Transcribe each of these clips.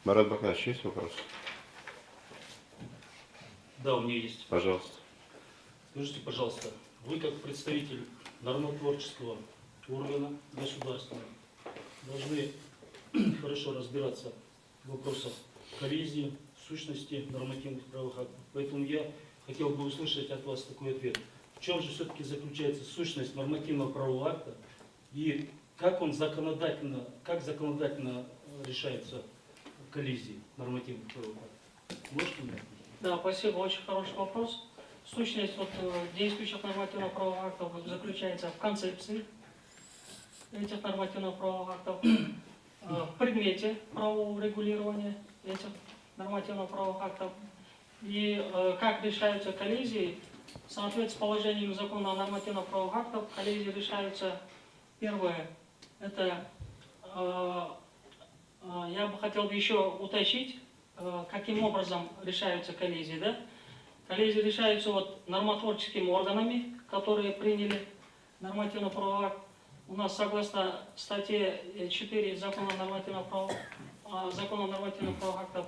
Марат Баканович, есть вопрос? Да, у меня есть. Пожалуйста. Скажите, пожалуйста, вы как представитель нормотворческого органа государственного должны хорошо разбираться в вопросах коллизии, сущности нормативных правовых актов. Поэтому я хотел бы услышать от вас такой ответ. В чем же все-таки заключается сущность нормативного правового акта и как законодательно решается коллизии нормативных правовых актов? Можете мне? Да, спасибо, очень хороший вопрос. Сущность действующих нормативных правовых актов заключается в концепции этих нормативных правовых актов, в предмете правового регулирования этих нормативных правовых актов и как решаются коллизии. В соответствии с положением закона о нормативных правовых актах, коллизии решаются, первое, это, я бы хотел еще уточнить, каким образом решаются коллизии. Да? Коллизии решаются нормотворческими органами, которые приняли нормативно-правовой акт. У нас согласно статье 4 закона нормативных правовых актов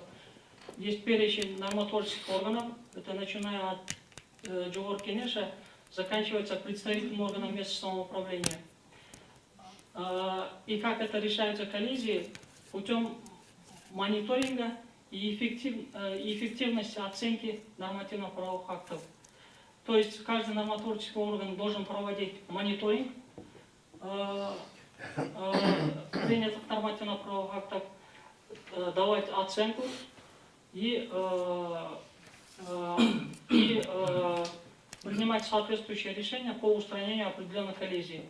есть перечень нормотворческих органов. Это начиная от Джугор Кенеша, заканчивается представительным органом местного самоуправления. И как это решаются коллизии? Путем мониторинга и эффективности оценки нормативно-правовых актов. То есть каждый нормотворческий орган должен проводить мониторинг принятых нормативно-правовых актов, давать оценку и принимать соответствующие решения по устранению определенных коллизий.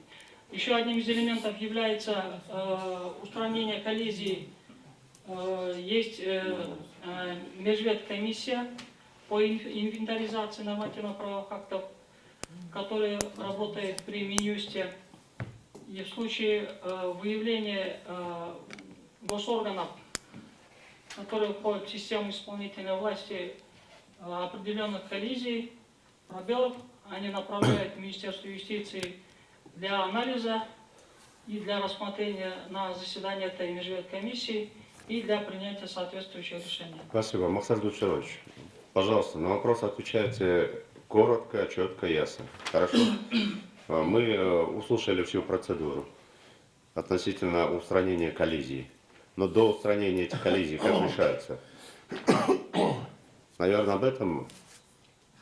Еще одним из элементов является устранение коллизий. Есть межветкомиссия по инвентаризации нормативно-правовых актов, которая работает при Минюсте. И в случае выявления госорганов, которые входят в систему исполнительной власти, определенных коллизий, пробелов, они направляют в Министерство юстиции для анализа и для рассмотрения на заседании этой межветкомиссии и для принятия соответствующего решения. Спасибо. Максат Гульчарович, пожалуйста, на вопрос отвечайте коротко, четко, ясно. Хорошо? Мы услышали всю процедуру относительно устранения коллизий. Но до устранения этих коллизий как решается? Наверное, об этом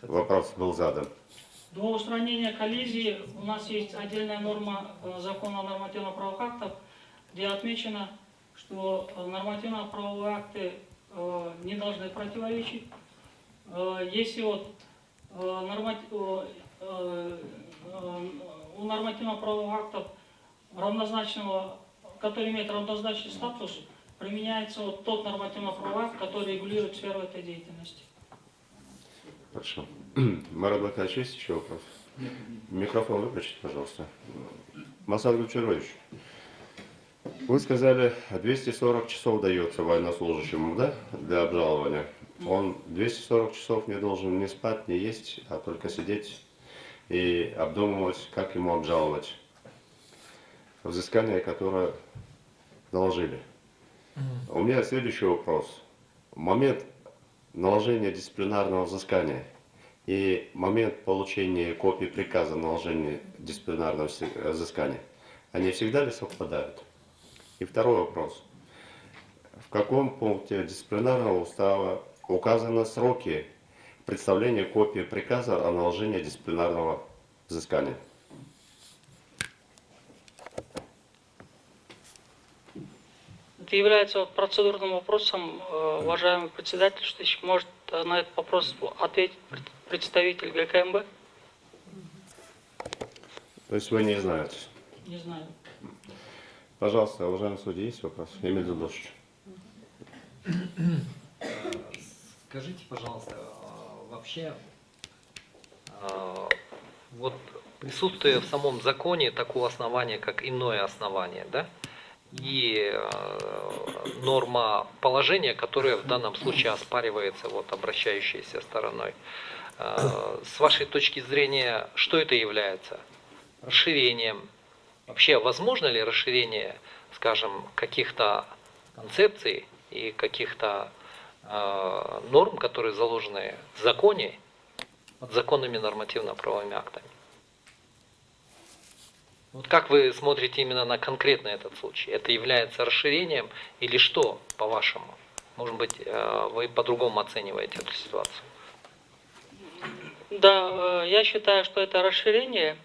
вопрос был задан. До устранения коллизии у нас есть отдельная норма закона о нормативно-правовых актах, где отмечено, что нормативно-правовые акты не должны противоречить. Если у нормативно-правовых актов равнозначного, который имеет равнозначный статус, применяется тот нормативно-правовой акт, который регулирует сферу этой деятельности. Хорошо. Марат Баканович, есть еще вопрос? Микрофон выключите, пожалуйста. Максат Гульчарович, вы сказали, 240 часов дается военнослужащему, да, для обжалования. Он 240 часов не должен ни спать, ни есть, а только сидеть и обдумывать, как ему обжаловать взыскание, которое наложили. У меня следующий вопрос. Момент наложения дисциплинарного взыскания и момент получения копии приказа наложения дисциплинарного взыскания, они всегда ли совпадают? И второй вопрос. В каком пункте дисциплинарного устава указаны сроки представления копии приказа о наложении дисциплинарного взыскания? Это является процедурным вопросом, уважаемый председатель, что может на этот вопрос ответить представитель ГКМБ? То есть вы не знаете? Не знаю. Пожалуйста, уважаемый судья, есть вопрос? Эмиль Дудович. Скажите, пожалуйста, вообще вот присутствие в самом законе такого основания, как иное основание, да? И норма положения, которая в данном случае оспаривается обращающейся стороной. С вашей точки зрения, что это является? Расширением? Вообще, возможно ли расширение, скажем, каких-то концепций и каких-то норм, которые заложены в законе, законными нормативно-правовыми актами. Вот как вы смотрите именно на конкретно этот случай? Это является расширением или что, по-вашему? Может быть, вы по-другому оцениваете эту ситуацию? Да, я считаю, что это расширение.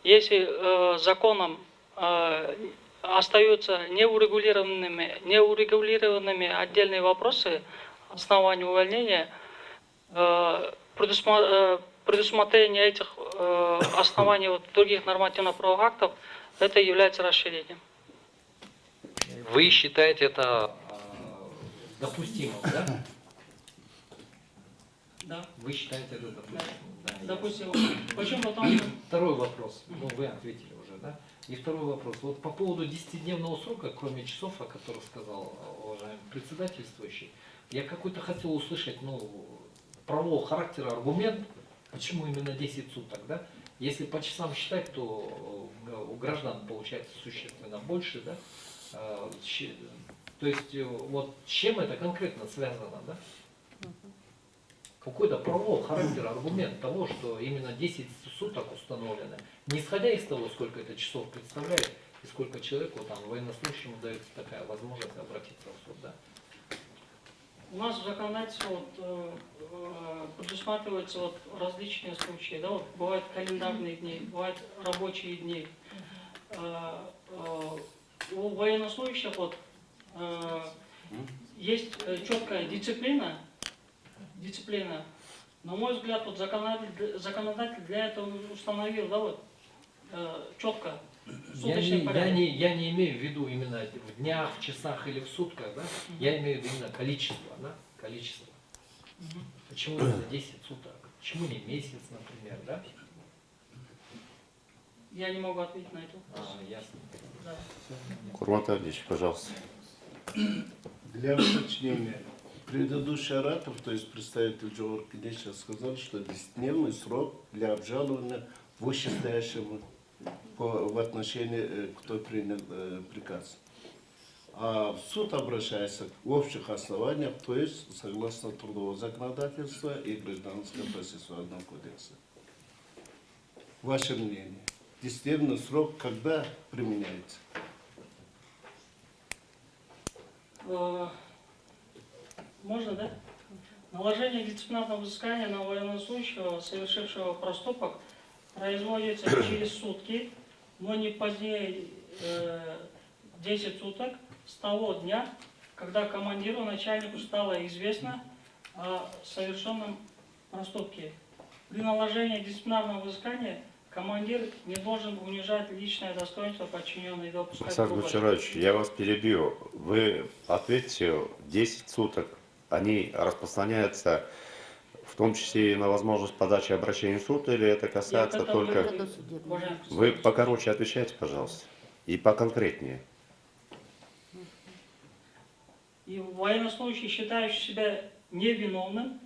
Если законом остаются неурегулированными отдельные вопросы основания увольнения, предусмотрение этих оснований вот, других нормативно-правовых актов, это является расширением. Вы считаете это допустимым, да? Да, Вы считаете это допустимым? Да, допустим. ясно. Почему? Потому И что второй вопрос. Ну, вы ответили уже, да? И второй вопрос. Вот по поводу 10-дневного срока, кроме часов, о которых сказал уважаемый председательствующий, я какой-то хотел услышать, ну, правового характера аргумент, почему именно 10 суток, да? Если по часам считать, то у граждан получается существенно больше, да? То есть, вот с чем это конкретно связано, да? Какой-то правового характера аргумент того, что именно 10 суток установлено, не исходя из того, сколько это часов представляет, и сколько человеку, там, военнослужащему дается такая возможность обратиться в суд, да? у нас в законодательстве вот, предусматриваются вот различные случаи. Да? Вот бывают календарные дни, бывают рабочие дни. У военнослужащих вот, есть четкая дисциплина. На мой взгляд, вот законодатель для этого установил, да, вот, четко суточный порядок. Я не имею в виду именно в днях, в часах или в сутках, да? Я имею в виду именно количество, да? Количество. Почему именно 10 суток? Почему не месяц, например, да? Я не могу ответить на это. Ясно. Да. Курмат Ильич, пожалуйста. Для уточнения, предыдущий оратор, то есть представитель Джооркинеча, сказал, что 10-дневный срок для обжалования вышестоящего в отношении, кто принял приказ. А в суд обращается в общих основаниях, то есть согласно трудового законодательства и гражданского процессуального кодекса. Ваше мнение, 10-дневный срок когда применяется? Можно, да? Наложение дисциплинарного взыскания на военнослужащего, совершившего проступок, производится через сутки, но не позднее 10 суток с того дня, когда командиру, начальнику стало известно о совершенном проступке. При наложении дисциплинарного взыскания командир не должен унижать личное достоинство подчиненного и допускать Александр грубость. Гончарович, я вас перебью. Вы ответьте, 10 суток, они распространяются в том числе и на возможность подачи обращения в суд, или это касается Нет, это только... уважаемый Вы покороче отвечайте, пожалуйста, и поконкретнее. И военнослужащий, считающий себя невиновным,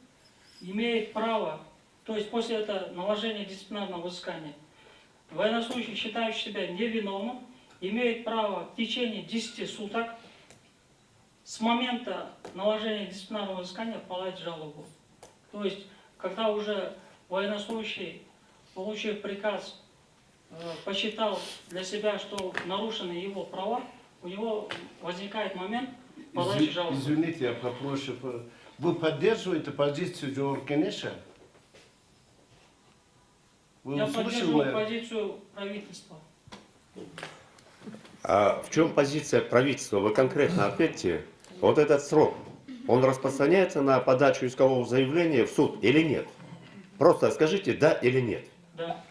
имеет право, то есть после этого наложения дисциплинарного взыскания, военнослужащий, считающий себя невиновным, имеет право в течение 10 суток с момента наложения дисциплинарного взыскания подать жалобу. То есть, когда уже военнослужащий, получив приказ, посчитал для себя, что нарушены его права, у него возникает момент подачи жалобы. Извините, я попрошу. Вы поддерживаете позицию Джооркинеша? Я поддерживаю позицию правительства. А в чем позиция правительства? Вы конкретно ответьте. Вот этот срок, он распространяется на подачу искового заявления в суд или нет? Просто скажите да или нет. Да.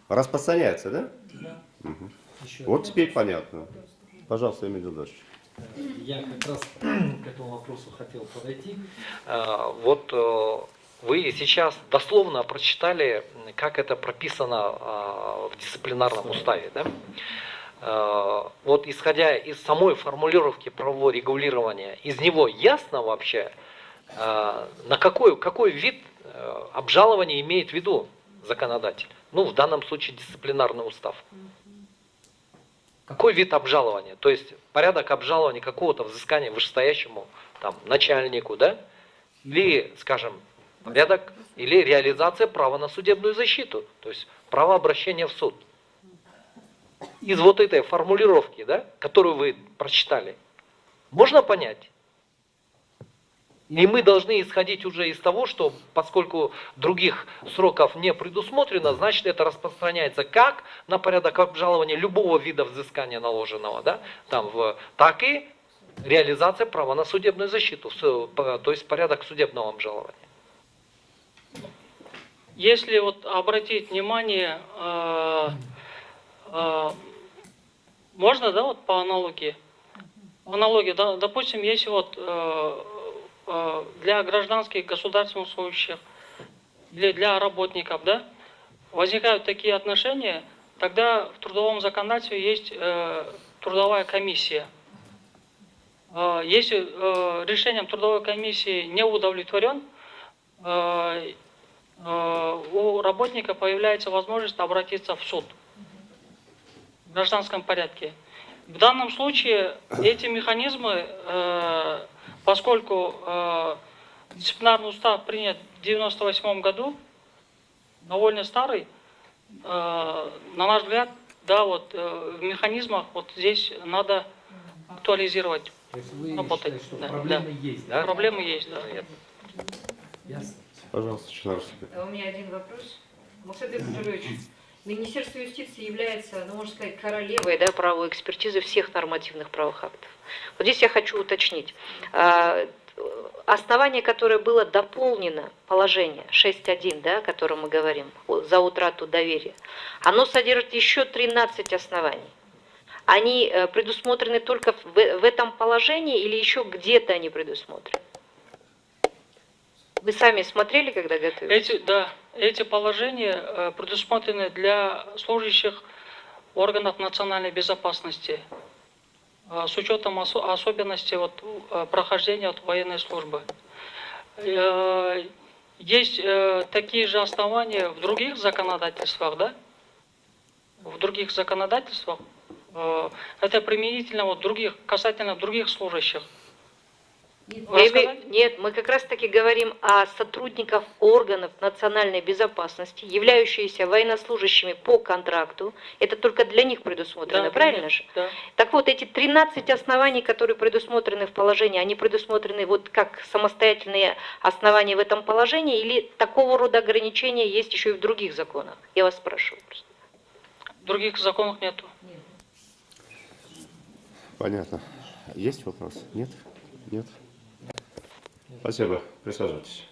Распространяется, да? Да. Еще Вот теперь понятно. Пожалуйста, Эмиль Дудович. Я как раз к этому вопросу хотел подойти. Вот вы сейчас дословно прочитали, как это прописано в дисциплинарном уставе, да? Вот исходя из самой формулировки правового регулирования, из него ясно вообще, на какой вид обжалования имеет в виду законодатель? Ну, в данном случае дисциплинарный устав. Какой вид обжалования? То есть порядок обжалования какого-то взыскания вышестоящему там, начальнику, да? Или, скажем, порядок, или реализация права на судебную защиту, то есть право обращения в суд. Из вот этой формулировки, да, которую вы прочитали, можно понять? И мы должны исходить уже из того, что поскольку других сроков не предусмотрено, значит это распространяется как на порядок обжалования любого вида взыскания наложенного, да, так и реализация права на судебную защиту, то есть порядок судебного обжалования. Если вот обратить внимание, можно, да, вот по аналогии? Аналогия, да, допустим, если вот для гражданских государственных служащих или для работников, да, возникают такие отношения, тогда в трудовом законодательстве есть трудовая комиссия. Если решением трудовой комиссии не удовлетворен, у работника появляется возможность обратиться в суд в гражданском порядке. В данном случае эти механизмы, поскольку дисциплинарный устав принят в 1998 году, довольно старый, на наш взгляд, да, вот в механизмах вот здесь надо актуализировать. То есть вы Работать, считаете, что да, проблемы да. есть, да? Проблемы есть, да. Ясно. Пожалуйста, Чинар Русипов. У меня один вопрос. Максим Петрович, Министерство юстиции является, ну, можно сказать, королевой, да, правовой экспертизы всех нормативных правовых актов. Вот здесь я хочу уточнить. Основание, которое было дополнено, положение 6.1, да, о котором мы говорим, за утрату доверия, оно содержит еще 13 оснований. Они предусмотрены только в этом положении или еще где-то они предусмотрены? Вы сами смотрели, когда готовились? Эти положения предусмотрены для служащих органов национальной безопасности с учетом особенностей вот, прохождения вот, военной службы. Есть такие же основания в других законодательствах, да? В других законодательствах. Это применительно вот, касательно других служащих. Нет, мы как раз таки говорим о сотрудниках органов национальной безопасности, являющиеся военнослужащими по контракту. Это только для них предусмотрено, Да, правильно же? Да. Так вот, эти 13 оснований, которые предусмотрены в положении, они предусмотрены вот как самостоятельные основания в этом положении или такого рода ограничения есть еще и в других законах? Я вас спрашиваю просто. Других законов нету. Понятно. Есть вопрос? Нет? Нет? Спасибо. Присаживайтесь.